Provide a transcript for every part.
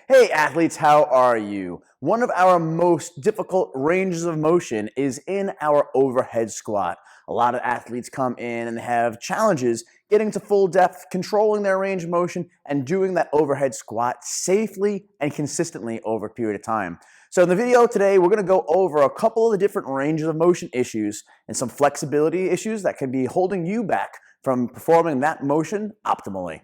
Hey athletes, how are you? One of our most difficult ranges of motion is in our overhead squat. A lot of athletes come in and have challenges getting to full depth, controlling their range of motion, and doing that overhead squat safely and consistently over a period of time. So in the video today, we're going to go over a couple of the different ranges of motion issues and some flexibility issues that can be holding you back from performing that motion optimally.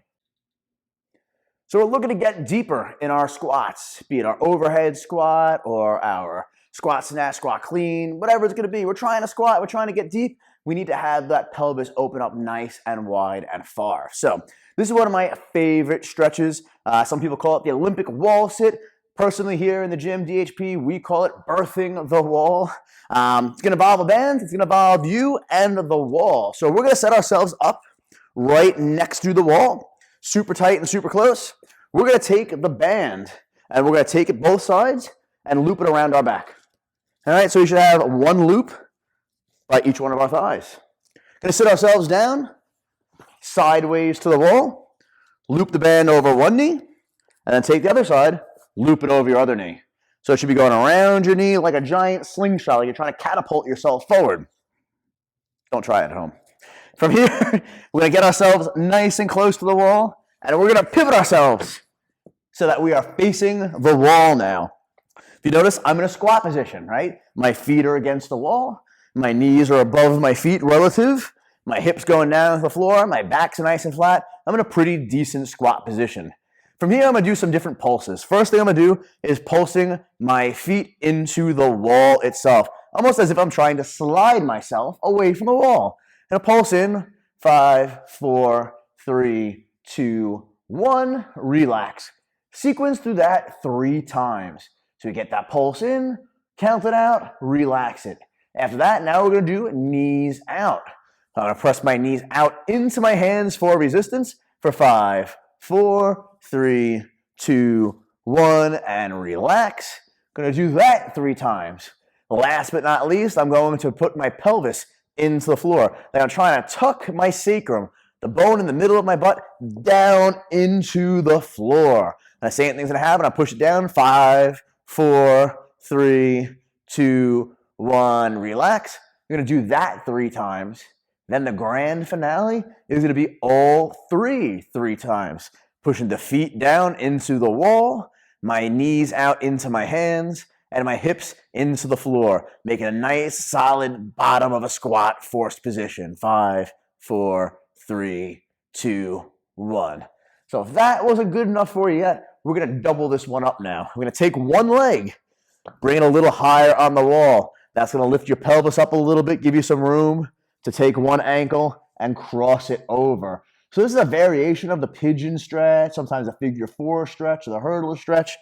So we're looking to get deeper in our squats, be it our overhead squat or our squat snatch, squat clean, whatever it's going to be. We're trying to squat, we're trying to get deep. We need to have that pelvis open up nice and wide and far. So this is one of my favorite stretches. Some people call it the Olympic wall sit. Personally here in the gym, DHP, we call it birthing the wall. It's going to involve a band, it's going to involve you and the wall. So we're going to set ourselves up right next to the wall. Super tight and super close. We're going to take the band and we're going to take it both sides and loop it around our back. All right, so we should have one loop by each one of our thighs. Going to sit ourselves down, sideways to the wall, loop the band over one knee, and then take the other side, loop it over your other knee. So it should be going around your knee like a giant slingshot, like you're trying to catapult yourself forward. Don't try it at home. From here, we're going to get ourselves nice and close to the wall, and we're going to pivot ourselves so that we are facing the wall now. If you notice, I'm in a squat position, right? My feet are against the wall. My knees are above my feet relative. My hips going down to the floor. My back's nice and flat. I'm in a pretty decent squat position. From here, I'm going to do some different pulses. First thing I'm going to do is pulsing my feet into the wall itself, almost as if I'm trying to slide myself away from the wall. And a pulse in, 5, 4, 3, 2, 1, relax. Sequence through that 3 times. So we get that pulse in, count it out, relax it. After that, now we're going to do knees out. I'm going to press my knees out into my hands for resistance for 5, 4, 3, 2, 1, and relax. Going to do that 3 times. Last but not least, I'm going to put my pelvis into the floor. Then I'm trying to tuck my sacrum, the bone in the middle of my butt, down into the floor. And the same thing's going to happen. I push it down. 5, 4, 3, 2, 1. Relax. You're going to do that 3 times. Then the grand finale is going to be all 3 times. Pushing the feet down into the wall, my knees out into my hands, and my hips into the floor, making a nice, solid bottom of a squat forced position. 5, 4, 3, 2, 1. So if that wasn't good enough for you yet, we're going to double this one up now. We're going to take one leg, bring it a little higher on the wall. That's going to lift your pelvis up a little bit, give you some room to take one ankle and cross it over. So this is a variation of the pigeon stretch, sometimes a figure 4 stretch or the hurdle stretch.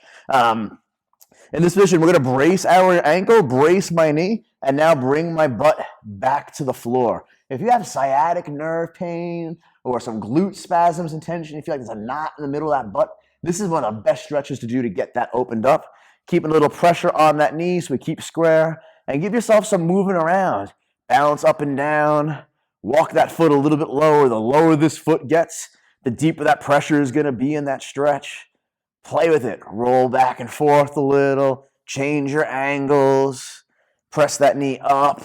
In this position, we're going to brace our ankle, brace my knee, and now bring my butt back to the floor. If you have sciatic nerve pain or some glute spasms and tension, you feel like there's a knot in the middle of that butt, this is one of the best stretches to do to get that opened up. Keeping a little pressure on that knee so we keep square, and give yourself some moving around. Bounce up and down. Walk that foot a little bit lower. The lower this foot gets, the deeper that pressure is going to be in that stretch. Play with it. Roll back and forth a little. Change your angles. Press that knee up.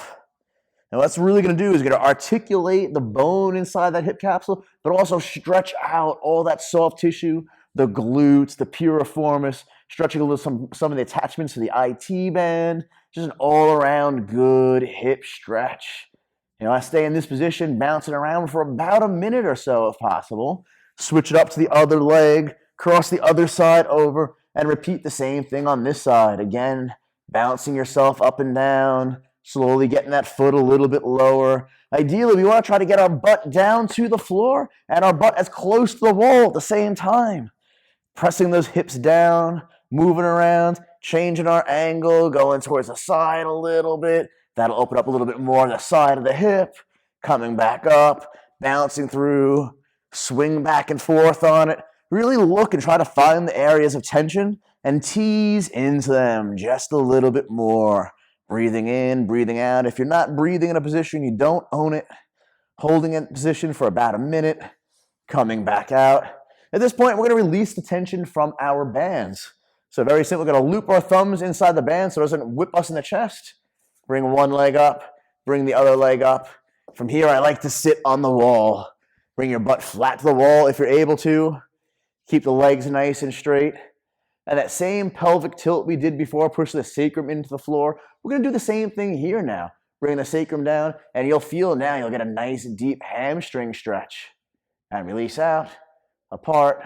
And what's really going to do is going to articulate the bone inside that hip capsule, but also stretch out all that soft tissue, the glutes, the piriformis, stretching a little some of the attachments to the IT band. Just an all-around good hip stretch. I stay in this position, bouncing around for about a minute or so if possible. Switch it up to the other leg. Cross the other side over and repeat the same thing on this side. Again, bouncing yourself up and down, slowly getting that foot a little bit lower. Ideally, we want to try to get our butt down to the floor and our butt as close to the wall at the same time. Pressing those hips down, moving around, changing our angle, going towards the side a little bit. That'll open up a little bit more on the side of the hip. Coming back up, bouncing through, swing back and forth on it. Really look and try to find the areas of tension and tease into them just a little bit more. Breathing in, breathing out. If you're not breathing in a position, you don't own it. Holding in position for about a minute. Coming back out. At this point, we're going to release the tension from our bands. So very simple. We're going to loop our thumbs inside the band so it doesn't whip us in the chest. Bring one leg up, bring the other leg up. From here, I like to sit on the wall. Bring your butt flat to the wall if you're able to. Keep the legs nice and straight. And that same pelvic tilt we did before, push the sacrum into the floor. We're going to do the same thing here now. Bring the sacrum down, and you'll feel now you'll get a nice deep hamstring stretch. And release out, apart.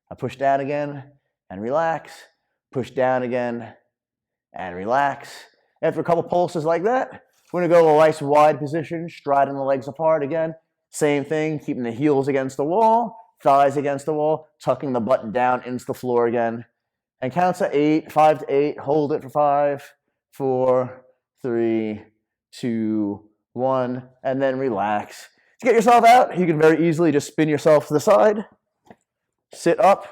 I push down again, and relax. Push down again, and relax. After a couple pulses like that, we're going to go to a nice wide position, striding the legs apart again. Same thing, keeping the heels against the wall, thighs against the wall, tucking the butt down into the floor again. And count to 8, 5 to 8, hold it for 5, 4, 3, 2, 1, and then relax. To get yourself out, you can very easily just spin yourself to the side, sit up,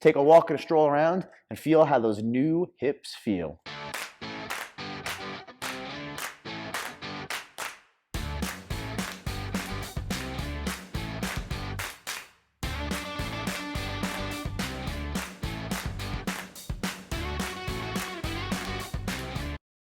take a walk and a stroll around, and feel how those new hips feel.